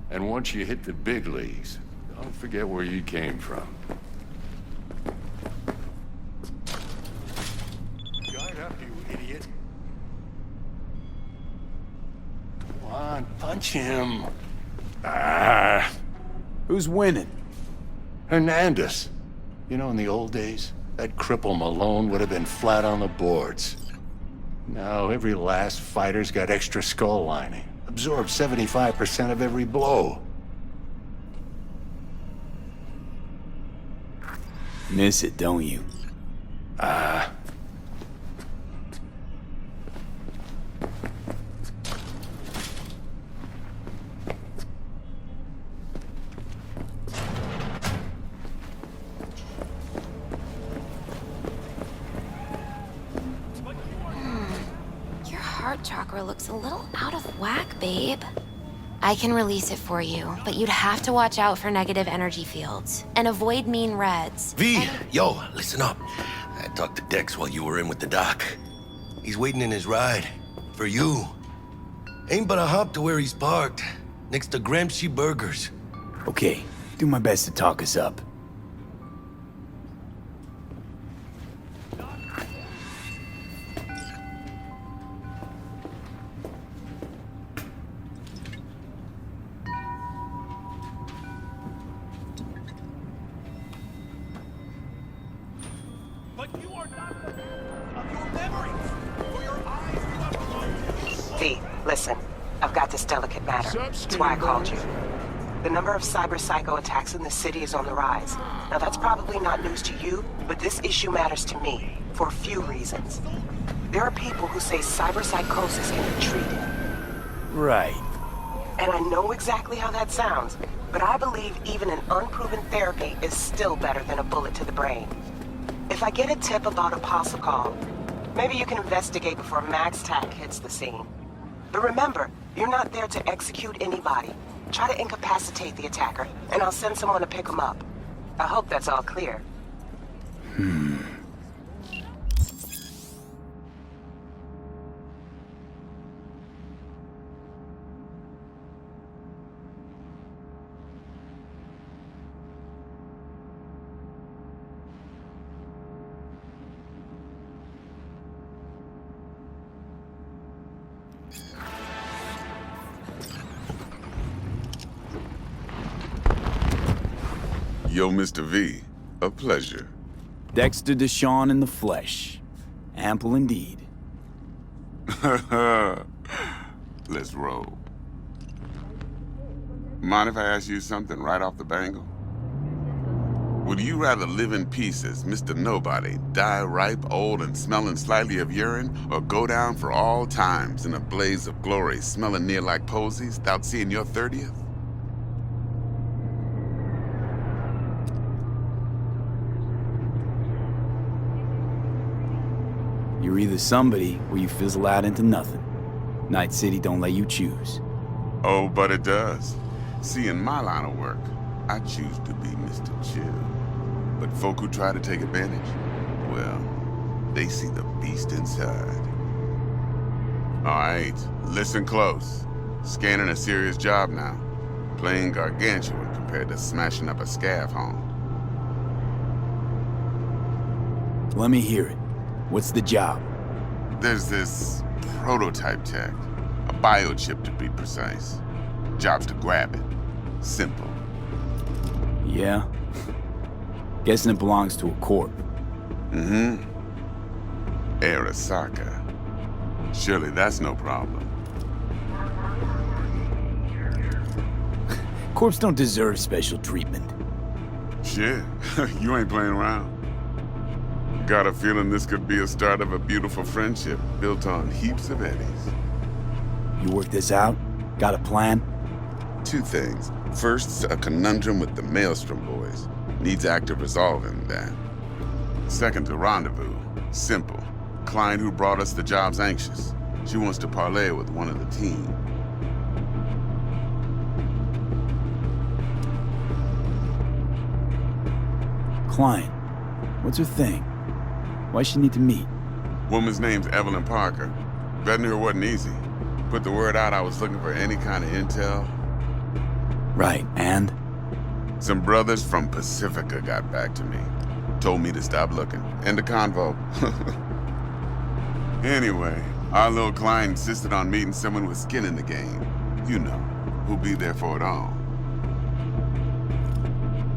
And once you hit the big leagues, don't forget where you came from. Guard up, you idiot. Come on, punch him. Ah. Who's winning? Hernandez. You know, in the old days, that cripple Malone would have been flat on the boards. Now, every last fighter's got extra skull lining. Absorbs 75% of every blow. Miss it, don't you? Ah. Your heart chakra looks a little out of whack, babe. I can release it for you, but you'd have to watch out for negative energy fields and avoid mean reds. V, yo, listen up. I talked to Dex while you were in with the doc. He's waiting in his ride. For you. Ain't but a hop to where he's parked. Next to Gramsci Burgers. Okay, do my best to talk us up. V, listen. I've got this delicate matter. That's why I called you. The number of cyber-psycho attacks in the city is on the rise. Now that's probably not news to you, but this issue matters to me, for a few reasons. There are people who say cyber-psychosis can be treated. Right. And I know exactly how that sounds, but I believe even an unproven therapy is still better than a bullet to the brain. If I get a tip about a possible call, maybe you can investigate before Max Tack hits the scene. But remember, you're not there to execute anybody. Try to incapacitate the attacker, and I'll send someone to pick him up. I hope that's all clear. Yo, Mr. V, a pleasure. Dexter Deshawn in the flesh. Ample indeed. Let's roll. Mind if I ask you something right off the bangle? Would you rather live in peace as Mr. Nobody, die ripe, old, and smelling slightly of urine, or go down for all times in a blaze of glory, smelling near like posies, without seeing your 30th? You're either somebody or you fizzle out into nothing. Night City don't let you choose. Oh, but it does. See, in my line of work, I choose to be Mr. Chill. But folk who try to take advantage, well, they see the beast inside. All right, listen close. Scanning a serious job now. Playing gargantuan compared to smashing up a scav home. Let me hear it. What's the job? There's this prototype tech. A biochip, to be precise. Job's to grab it. Simple. Yeah? Guessing it belongs to a corp. Mm-hmm. Arasaka. Surely that's no problem. Corps don't deserve special treatment. Shit, you ain't playing around. Got a feeling this could be a start of a beautiful friendship built on heaps of eddies. You work this out? Got a plan? Two things. First, a conundrum with the Maelstrom boys. Needs active resolving that. Second, a rendezvous. Simple. Client who brought us the job's anxious. She wants to parlay with one of the team. Client. What's her thing? Why she need to meet? Woman's name's Evelyn Parker. Vetting her wasn't easy. Put the word out I was looking for any kind of intel. Right, and? Some brothers from Pacifica got back to me. Told me to stop looking. End the convo. Anyway, our little client insisted on meeting someone with skin in the game. You know, who'll be there for it all.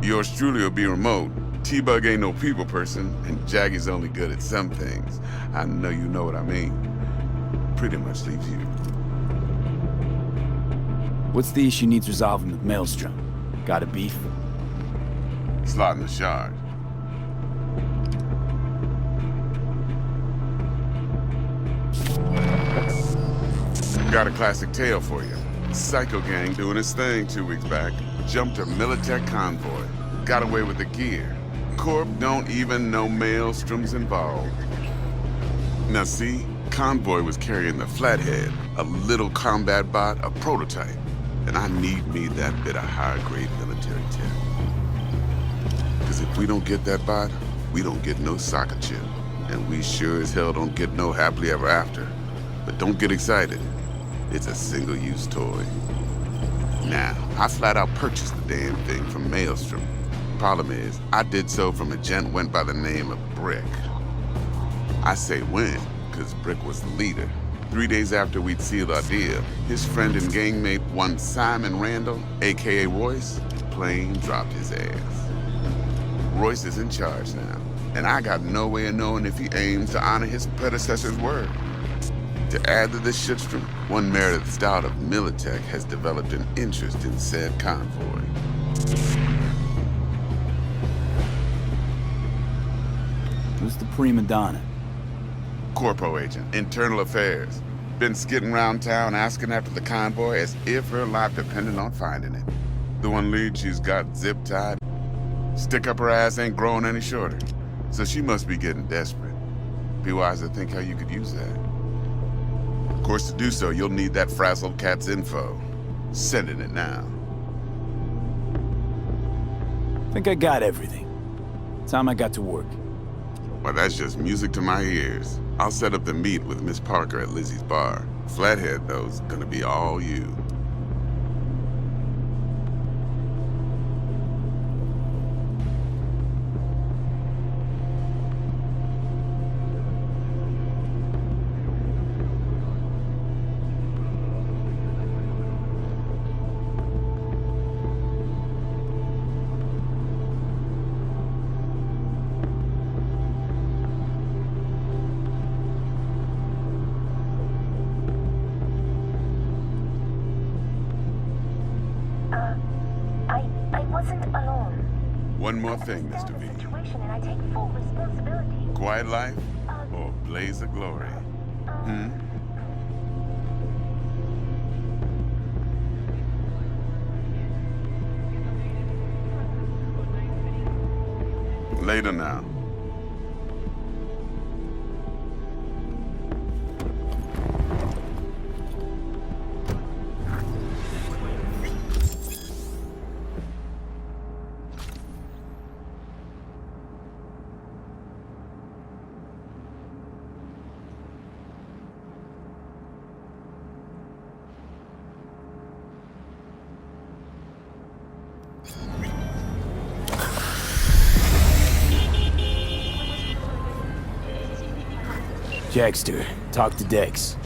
Yours truly will be remote. T-Bug ain't no people person, and Jaggy's only good at some things. I know you know what I mean. Pretty much leaves you. What's the issue needs resolving with Maelstrom? Got a beef? Slotting the shard. Got a classic tale for you. Psycho gang doing his thing 2 weeks back. Jumped a Militech convoy. Got away with the gear. Corp don't even know Maelstrom's involved. Now see, convoy was carrying the Flathead, a little combat bot, a prototype. And I need me that bit of high-grade military tech. Because if we don't get that bot, we don't get no soccer chip. And we sure as hell don't get no happily ever after. But don't get excited. It's a single-use toy. Now, I flat out purchased the damn thing from Maelstrom. Problem is, I did so from a gent went by the name of Brick. I say when, because Brick was the leader. 3 days after we'd sealed our deal, his friend and gangmate, one Simon Randall, aka Royce, plain dropped his ass. Royce is in charge now, and I got no way of knowing if he aims to honor his predecessor's word. To add to this shitstorm, one Meredith Stout of Militech has developed an interest in said convoy. Who's the prima donna? Corpo agent, internal affairs. Been skidding around town asking after the convoy as if her life depended on finding it. The one lead she's got zip-tied. Stick up her ass ain't growing any shorter. So she must be getting desperate. Be wise to think how you could use that. Of course, to do so, you'll need that frazzled cat's info. Sending it now. Think I got everything. Time I got to work. Well, that's just music to my ears. I'll set up the meet with Miss Parker at Lizzie's bar. Flathead, though's gonna be all you. One more thing, Mr. V. And I take full responsibility. Quiet life or blaze of glory? Later now. Jackster, talk to Dex.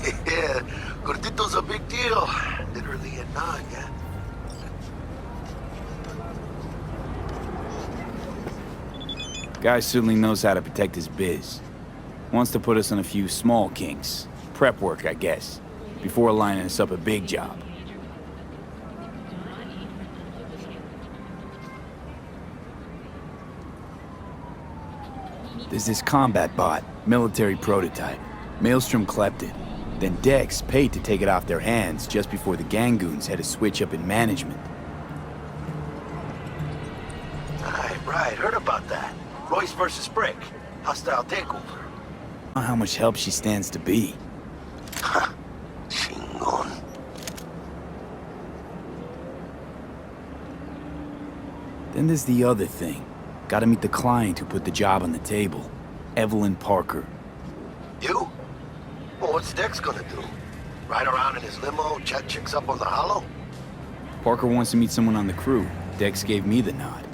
Yeah, Gordito's a big deal. Literally a nod, yeah. Guy certainly knows how to protect his biz. Wants to put us on a few small kinks. Prep work, I guess. Before lining us up a big job. There's this combat bot, military prototype. Maelstrom clept it. Then Dex paid to take it off their hands just before the Gangoons had a switch up in management. Right, heard about that. Royce versus Brick. Hostile takeover. I don't know how much help she stands to be. Chingon. Then there's the other thing. Gotta meet the client who put the job on the table. Evelyn Parker. You? Well, what's Dex gonna do? Ride around in his limo, chat chicks up on the hollow? Parker wants to meet someone on the crew. Dex gave me the nod.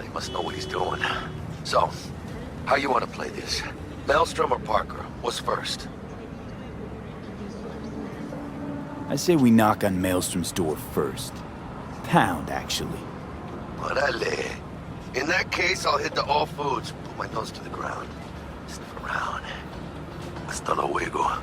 He must know what he's doing. So, how you want to play this? Maelstrom or Parker? What's first? I say we knock on Maelstrom's door first. Pound, actually. Orale. In that case, I'll hit the all foods. Put my nose to the ground. Sniff around. Hasta luego.